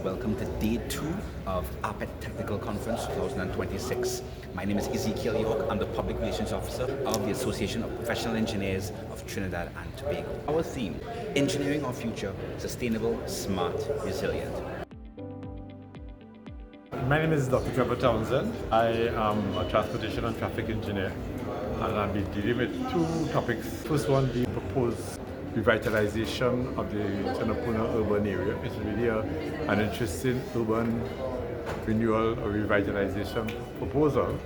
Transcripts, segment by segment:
welcome to day 2 of APETT Technical Conference 2026. My name is Ezekiel York. I'm the Public Relations Officer of the Association of Professional Engineers of Trinidad and Tobago. Our theme, Engineering Our Future, Sustainable, Smart, Resilient. My name is Dr. Trevor Townsend. I am a transportation and traffic engineer, and I'll be dealing with two topics. First one, the proposed revitalization of the Trinidad urban area. It's really an interesting urban renewal or revitalization proposal.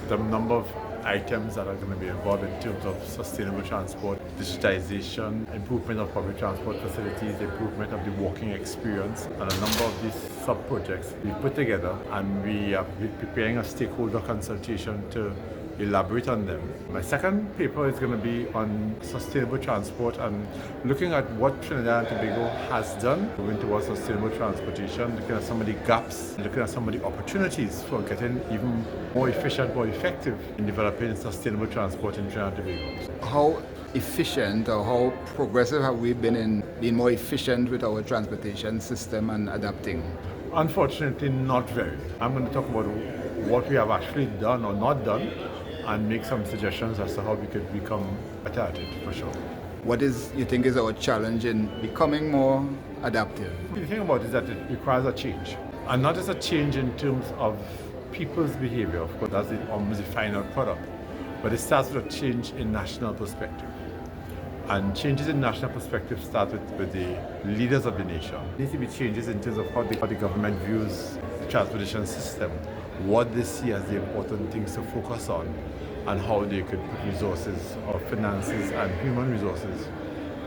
The number of items that are going to be involved in terms of sustainable transport, digitization, improvement of public transport facilities, improvement of the walking experience, and a number of these sub-projects we put together, and we are preparing a stakeholder consultation to elaborate on them. My second paper is going to be on sustainable transport and looking at what Trinidad and Tobago has done moving towards sustainable transportation, looking at some of the gaps, looking at some of the opportunities for getting even more efficient, more effective in developing sustainable transport in Trinidad and Tobago. How efficient or how progressive have we been in being more efficient with our transportation system and adapting? Unfortunately, not very. I'm going to talk about what we have actually done or not done and make some suggestions as to how we could become better at it, for sure. What is you think is our challenge in becoming more adaptive? The thing about it is that it requires a change. And not just a change in terms of people's behavior, of course, that's almost the final product. But it starts with a change in national perspective. And changes in national perspective start with the leaders of the nation. There needs to be changes in terms of how the government views the transportation system, what they see as the important things to focus on, and how they could put resources or finances and human resources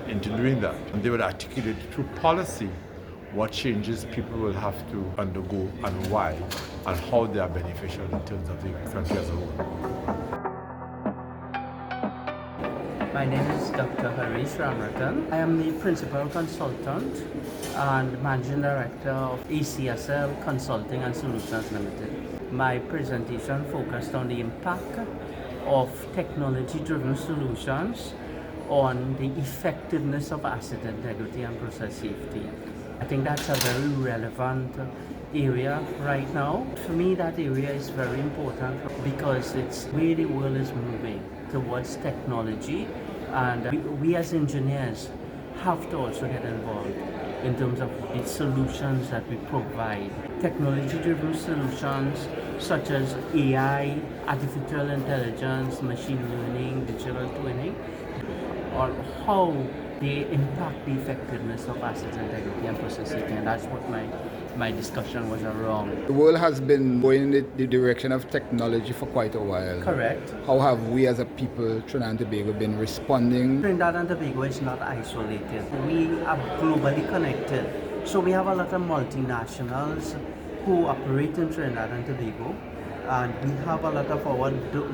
into doing that. And they would articulate through policy what changes people will have to undergo and why, and how they are beneficial in terms of the country as a whole. My name is Dr. Harish Ramratan. I am the Principal Consultant and Managing Director of ACSL Consulting and Solutions Limited. My presentation focused on the impact of technology-driven solutions on the effectiveness of asset integrity and process safety. I think that's a very relevant area right now. For me, that area is very important because it's where the world is moving towards technology, and we as engineers have to also get involved in terms of the solutions that we provide. Technology-driven solutions such as AI, artificial intelligence, machine learning, digital twinning, or how they impact the effectiveness of asset integrity and process safety, and that's what my discussion was around. The world has been going in the direction of technology for quite a while. Correct. How have we as a people, Trinidad and Tobago, been responding? Trinidad and Tobago is not isolated. We are globally connected. So we have a lot of multinationals who operate in Trinidad and Tobago, and we have a lot of our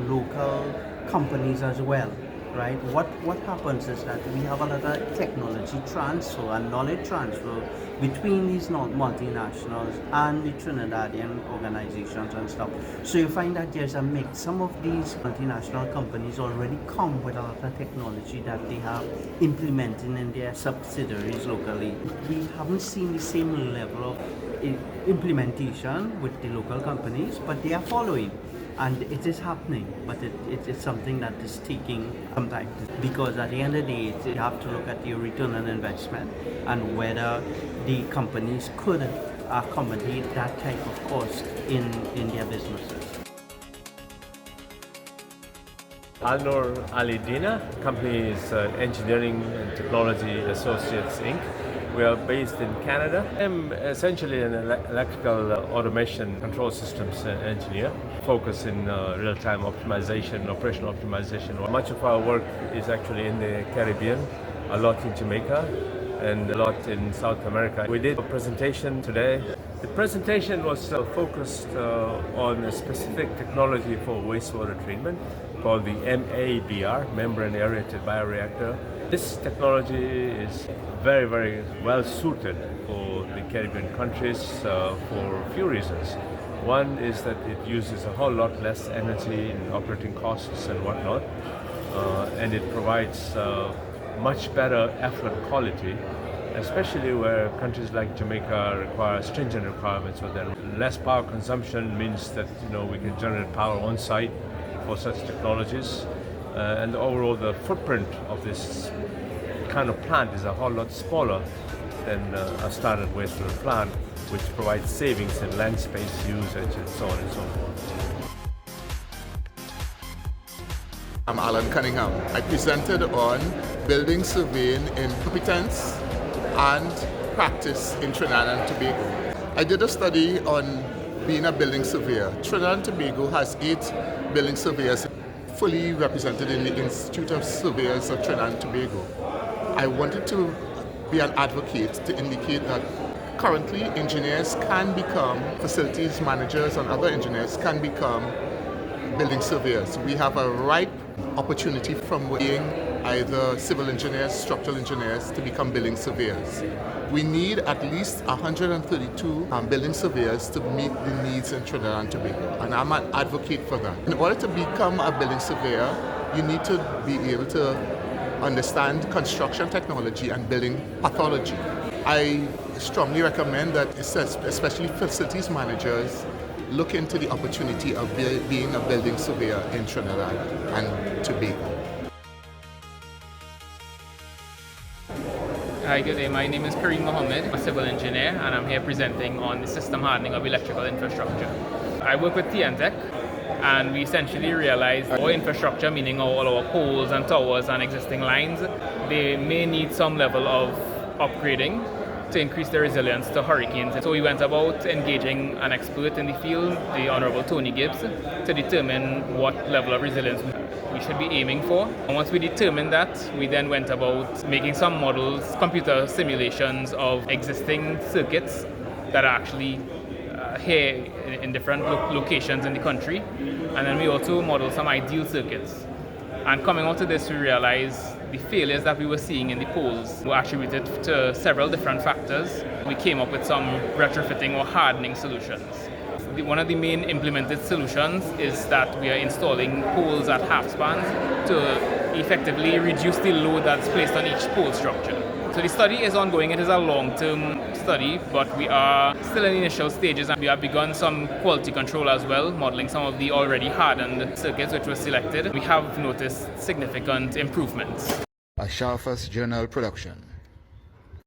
local companies as well. Right? What happens is that we have a lot of technology transfer and knowledge transfer between these multinationals and the Trinidadian organizations and stuff. So you find that there's a mix. Some of these multinational companies already come with a lot of technology that they have implementing in their subsidiaries locally. We haven't seen the same level of implementation with the local companies, but they are following. And it is happening, but it is something that is taking some time, because at the end of the day, you have to look at your return on investment and whether the companies could accommodate that type of cost in their businesses. Alnor Ali Dina, company is Engineering and Technology Associates Inc. We are based in Canada. I'm essentially an electrical automation control systems engineer, focused in real-time optimization, operational optimization. Much of our work is actually in the Caribbean, a lot in Jamaica, and a lot in South America. We did a presentation today. The presentation was focused on a specific technology for wastewater treatment called the MABR, Membrane Aerated Bioreactor. This technology is very, very well suited for the Caribbean countries for a few reasons. One is that it uses a whole lot less energy in operating costs and whatnot, and it provides much better effluent quality especially where countries like Jamaica require stringent requirements for them. Less power consumption means that we can generate power on site for such technologies, and overall the footprint of this kind of plant is a whole lot smaller than a standard wastewater plant, which provides savings in land space usage and so on and so forth. I'm Alan Cunningham. I presented on building surveying in competence and practice in Trinidad and Tobago. I did a study on being a building surveyor. Trinidad and Tobago has 8 building surveyors fully represented in the Institute of Surveyors of Trinidad and Tobago. I wanted to be an advocate to indicate that currently engineers can become facilities managers and other engineers can become building surveyors. We have a ripe opportunity from being either civil engineers, structural engineers to become building surveyors. We need at least 132 building surveyors to meet the needs in Trinidad and Tobago, and I'm an advocate for that. In order to become a building surveyor, you need to be able to understand construction technology and building pathology. I strongly recommend that especially facilities managers look into the opportunity of being a building surveyor in Trinidad and Tobago. Hi, good day. My name is Kareem Mohammed, a civil engineer, and I'm here presenting on the system hardening of electrical infrastructure. I work with TNTech, and we essentially realized our infrastructure, meaning all our poles and towers and existing lines, they may need some level of upgrading to increase their resilience to hurricanes. So we went about engaging an expert in the field, the Honorable Tony Gibbs, to determine what level of resilience we should be aiming for. And once we determined that, we then went about making some models, computer simulations of existing circuits that are actually here in different locations in the country. And then we also modeled some ideal circuits. And coming out of this, we realized the failures that we were seeing in the poles were attributed to several different factors. We came up with some retrofitting or hardening solutions. One of the main implemented solutions is that we are installing poles at half spans to effectively reduce the load that's placed on each pole structure. So the study is ongoing. It is a long-term study, but we are still in the initial stages, and we have begun some quality control as well, modeling some of the already hardened circuits which were selected. We have noticed significant improvements. A Sharfus Journal production.